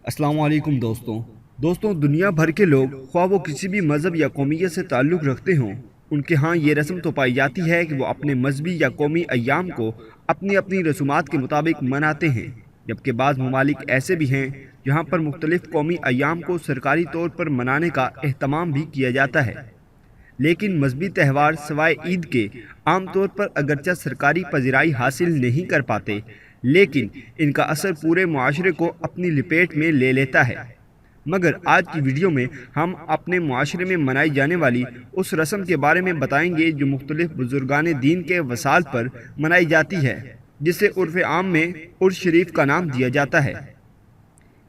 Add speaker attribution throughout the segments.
Speaker 1: अस्सलाम वालेकुम दोस्तों दुनिया भर के लोग ख्वाह वो किसी भी मज़हब या कौमियत से ताल्लुक़ रखते हों, उनके यहाँ ये रस्म तो पाई जाती है कि वो अपने मजहबी या कौमी अय्याम को अपनी अपनी रसूमात के मुताबिक मनाते हैं। जबकि बाज़ ममालिक ऐसे भी हैं जहाँ पर मुख्तलिफ़ कौमी अय्याम को सरकारी तौर पर मनाने का एहतमाम भी किया जाता है। लेकिन मजहबी त्यौहार सवाए ईद के आम तौर पर अगरचे सरकारी पज़िराई हासिल नहीं कर पाते, लेकिन इनका असर पूरे मुआशरे को अपनी लपेट में ले लेता है। मगर आज की वीडियो में हम अपने मुआशरे में मनाई जाने वाली उस रस्म के बारे में बताएंगे जो मुख्तलिफ बुजुर्गान दीन के वसाल पर मनाई जाती है, जिसे उर्फ़ आम में उर्स शरीफ का नाम दिया जाता है।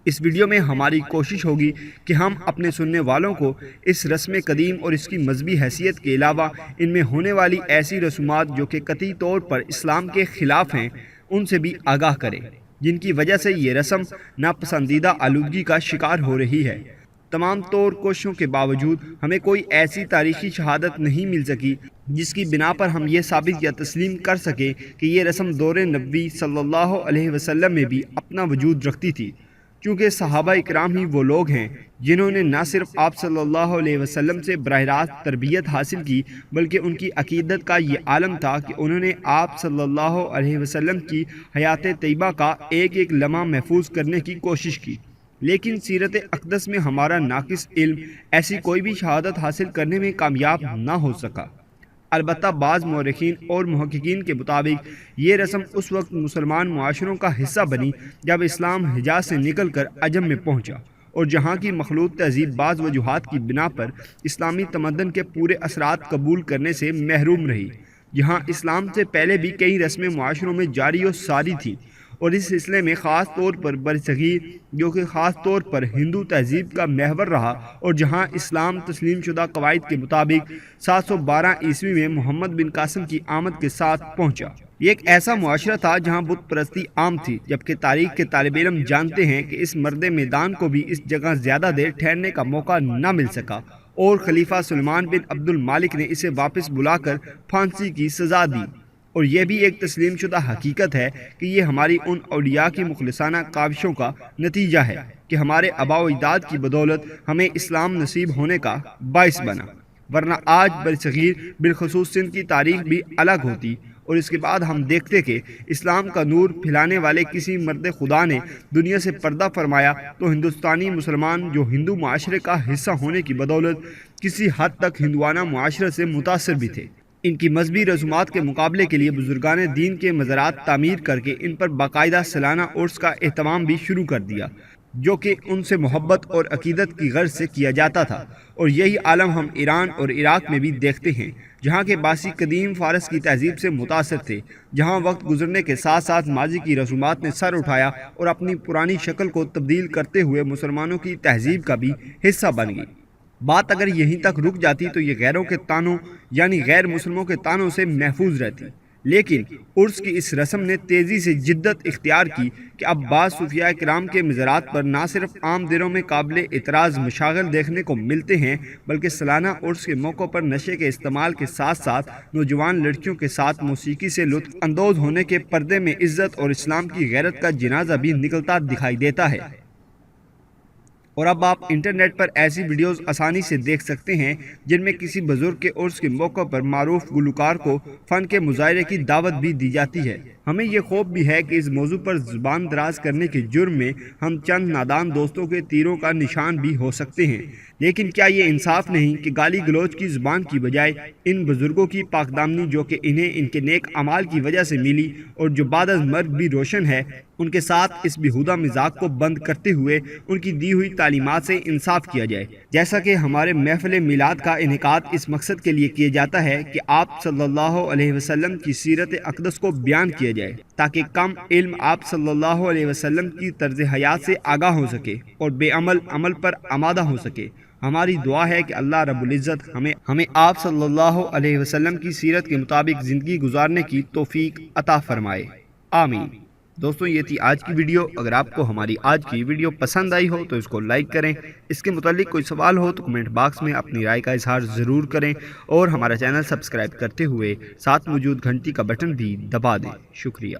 Speaker 1: इस वीडियो में हमारी कोशिश होगी कि हम अपने सुनने वालों को इस रस्म कदीम और इसकी मजहबी हैसियत के अलावा इनमें होने वाली ऐसी रसूमात जो कि कतई तौर पर इस्लाम के ख़िलाफ़ हैं, उनसे भी आगाह करें, जिनकी वजह से ये रस्म नापसंदीदा आलूदगी का शिकार हो रही है। तमाम तौर कोशिशों के बावजूद हमें कोई ऐसी तारीखी शहादत नहीं मिल सकी जिसकी बिना पर हम ये साबित या तस्लीम कर सकें कि ये रस्म दौर नबी सल्लल्लाहु अलैहि वसल्लम में भी अपना वजूद रखती थी, क्योंकि सहाबा इकराम ही वो लोग हैं जिन्होंने न सिर्फ आप सल्लल्लाहु अलैहि वसल्लम से बराह रास्त तरबियत हासिल की, बल्कि उनकी अकीदत का ये आलम था कि उन्होंने आप सल्लल्लाहु अलैहि वसल्लम की हयात तैयबा का एक एक लम्हा महफूज करने की कोशिश की। लेकिन सीरत अक़दस में हमारा नाकिस इल्म ऐसी कोई भी शहादत हासिल करने में कामयाब न हो सका। अलबत्ता बाज़ मौरखीन और मुहक्किकीन के मुताबिक ये रस्म उस वक्त मुसलमान मुआशरों का हिस्सा बनी जब इस्लाम हिजाज से निकल कर अजम में पहुँचा, और जहाँ की मखलूत तहजीब बाज़ वजूहात की बिना पर इस्लामी तमद्दन के पूरे असरात कबूल करने से महरूम रही। यहाँ इस्लाम से पहले भी कई रस्में मुआशरों में जारी और सारी थीं, और इस सिलसिले में ख़ास तौर पर बरसगीर, जो कि ख़ास तौर पर हिंदू तहजीब का महवर रहा, और जहाँ इस्लाम तस्लीम शुदा कवायद के मुताबिक 712 ईस्वी में मोहम्मद बिन कासिम की आमद के साथ पहुँचा। ये एक ऐसा मुआशरा था जहाँ बुत परस्ती आम थी, जबकि तारीख के तालिब इल्म जानते हैं कि इस मर्द मैदान को भी इस जगह ज़्यादा देर ठहरने का मौका न मिल सका, और खलीफा सुलेमान बिन अब्दुल मालिक ने इसे वापस बुलाकर फांसी की सज़ा दी। और यह भी एक तस्लीम शुदा हकीकत है कि ये हमारी उन औलिया की मुखलिसाना काविशों का नतीजा है कि हमारे आबा व अजदाद की बदौलत हमें इस्लाम नसीब होने का बाइस बना, वरना आज बरसगीर बिलखसूस सिंध की तारीख भी अलग होती, और इसके बाद हम देखते कि इस्लाम का नूर फैलाने वाले किसी मर्द खुदा ने दुनिया से पर्दा फरमाया तो हिंदुस्तानी मुसलमान जो हिंदू माशरे का हिस्सा होने की बदौलत किसी हद तक हिंदुआना मुआशरे से मुतासर भी थे। इनकी मजहबी रसूमात के मुकाबले के लिए बुजुर्गान दीन के मज़ारात तामीर करके इन पर बाकायदा सालाना उर्स का एहतमाम भी शुरू कर दिया, जो कि उनसे मोहब्बत और अकीदत की गर्ज से किया जाता था। और यही आलम हम ईरान और इराक़ में भी देखते हैं, जहाँ के बासी कदीम फ़ारस की तहजीब से मुतासर थे, जहाँ वक्त गुजरने के साथ साथ माजी की रसूमात ने सर उठाया और अपनी पुरानी शक्ल को तब्दील करते हुए मुसलमानों की तहजीब का भी हिस्सा बन गई। बात अगर यहीं तक रुक जाती तो ये गैरों के तानों यानी गैर मुसलमों के तानों से महफूज रहती, लेकिन उर्स की इस रस्म ने तेज़ी से जिद्दत इख्तियार की कि अब बाज़ सूफिया किराम के मज़ारात पर ना सिर्फ आम दिनों में काबिल इतराज़ मशागल देखने को मिलते हैं, बल्कि सालाना उर्स के मौक़ों पर नशे के इस्तेमाल के साथ साथ नौजवान लड़कियों के साथ मौसीकी से लुत्फ़ अंदोज़ होने के पर्दे में इज़्ज़त और इस्लाम की गैरत का जनाजा भी निकलता दिखाई देता है। और अब आप इंटरनेट पर ऐसी वीडियोस आसानी से देख सकते हैं जिनमें किसी बुजुर्ग के उर्स के मौक़े पर मारूफ गुलकार को फ़न के मुजाहरे की दावत भी दी जाती है। हमें यह खौफ भी है कि इस मौजू पर ज़ुबान दराज करने के जुर्म में हम चंद नादान दोस्तों के तीरों का निशान भी हो सकते हैं। लेकिन क्या ये इंसाफ नहीं कि गाली गलोच की ज़ुबान की बजाय इन बुज़ुर्गों की पाकदामनी, जो कि इन्हें इनके नेक अमाल की वजह से मिली और जो बाद अज़ मर्ग भी रोशन है, उनके साथ इस बेहुदा मजाक को बंद करते हुए उनकी दी हुई तालीमात से इंसाफ किया जाए। जैसा कि हमारे महफिल मिलाद का इनेकाद इस मकसद के लिए किया जाता है कि आप सल्लल्लाहु अलैहि वसल्लम की सीरत अक़दस को बयान किया जाए, ताकि कम इल्म आप सल्लल्लाहु अलैहि वसल्लम की तर्ज हयात से आगाह हो सके और बेअमल अमल पर आमादा हो सके। हमारी दुआ है कि अल्लाह रब्बुल इज़्ज़त हमें आप सल्लल्लाहु अलैहि वसल्लम की सीरत के मुताबिक ज़िंदगी गुजारने की तौफीक अता फरमाए। आमीन। दोस्तों, ये थी आज की वीडियो। अगर आपको हमारी आज की वीडियो पसंद आई हो तो इसको लाइक करें। इसके मुतालिक कोई सवाल हो तो कमेंट बॉक्स में अपनी राय का इजहार ज़रूर करें, और हमारा चैनल सब्सक्राइब करते हुए साथ मौजूद घंटी का बटन भी दबा दें। शुक्रिया।